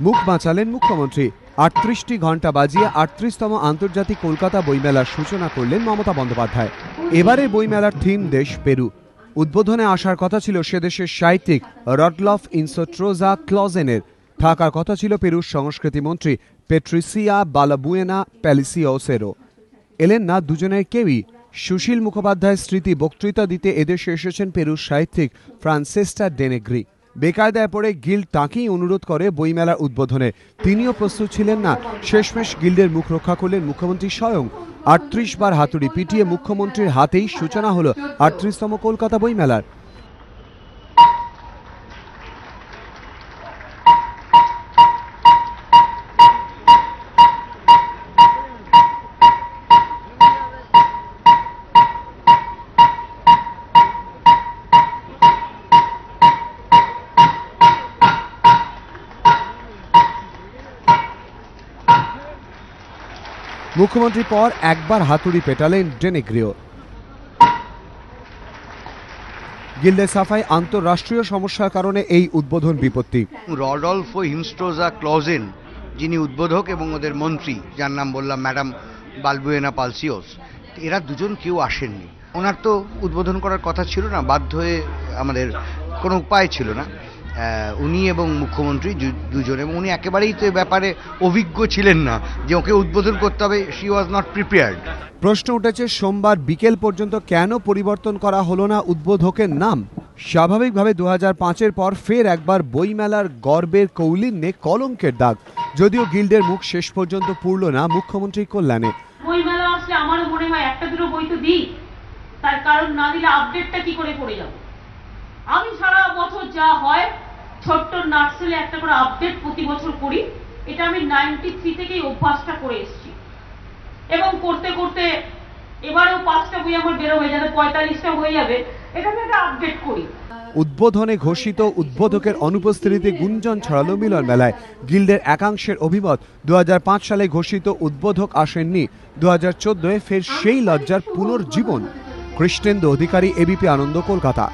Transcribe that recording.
মুখ বাঁচালেন মুখ্যমন্ত্রী। ৩৮টি ঘন্টা বাজিয়ে ৩৮তম আন্তর্জাতিক কলকাতা বইমেলার সূচনা করলেন মমতা বন্দ্যোপাধ্যায়। এবারে বইমেলার থিম দেশ পেরু। উদ্বোধনে আসার কথা ছিল সেদেশের সাহিত্যিক রডলফ ইনসোট্রোজা ক্লজেনের। থাকার কথা ছিল পেরুর সংস্কৃতি মন্ত্রী পেট্রিসিয়া বালাবুয়েনা প্যালিসিওসেরও। এলেন না দুজনের কেউই। সুশীল মুখোপাধ্যায়ের স্মৃতি বক্তৃতা দিতে এদেশে এসেছেন পেরুর সাহিত্যিক ফ্রান্সেস্টা ডেনেগ্রি। বেকায়দায় পড়ে গিল্ড তাঁকেই অনুরোধ করে বইমেলার উদ্বোধনে। তিনিও প্রস্তুত ছিলেন না। শেষমেশ গিল্ডের মুখ রক্ষা করলেন মুখ্যমন্ত্রী স্বয়ং। ৩৮ বার হাতুড়ি পিটিয়ে মুখ্যমন্ত্রীর হাতেই সূচনা হলো ৩৮তম কলকাতা বইমেলার। মুখ্যমন্ত্রীর পর একবার হাতুড়ি পেটালেন ডেনেগ্রিও। গিল্ডের সাফাই আন্তঃরাষ্ট্রীয় সমস্যার কারণে এই উদ্বোধন বিপত্তি। রডলফো হিনস্ট্রোজা ক্লজেন যিনি উদ্বোধক এবং ওদের মন্ত্রী, যার নাম বললাম ম্যাডাম বালবুয়েনা পালসিওস, এরা দুজন কেউ আসেননি। ওনার তো উদ্বোধন করার কথা ছিল না, বাধ্য হয়ে আমাদের কোনো উপায় ছিল না। উনি এবং মুখ্যমন্ত্রী দুজন, এবং উনি একেবারেই তো এ ব্যাপারে অভিজ্ঞ ছিলেন না যে ওকে উদ্বোধন করতে হবে। She was not prepared. প্রশ্ন উঠেছে সোমবার বিকেল পর্যন্ত কেন পরিবর্তন করা হলো না উদ্বোধকের নাম। স্বাভাবিকভাবে 2005-এর পর ফের একবার বইমেলার গর্বের কৌলিন্যে কলঙ্কের দাগ। যদিও গিল্ডের মুখ শেষ পর্যন্ত পুরল না মুখ্যমন্ত্রীর কল্যাণে। বইমেলা আসলে আমার মনে হয় একটা দুটো বই তো দিই, তার কারণ না দিলে আপডেটটা কি করে করে যাব। আমি সারা বছর যা হয় ছোট্ট নার্সারি একটা করে আপডেট প্রতি বছর করি। এটা আমি 93 থেকেই অভ্যাসটা করে এসেছি, এবং করতে করতে এবারেও 5টা বই আমার বেরো হয়ে যাবে, 45টা হয়ে যাবে। এটা আমি একটা আপডেট করি। উদ্বোধনে ঘোষিত উদ্বোধকের অনুপস্থিতিতে গুঞ্জন ছড়ালো মিলন মেলায়। গিল্ডের একাংশের অভিমত 2005 সালে ঘোষিত উদ্বোধক আসেননি। 2014-এ ফের সেই লজ্জার পুনর্জীবন। কৃষ্ণেন্দু অধিকারী, এবিপি আনন্দ, কলকাতা।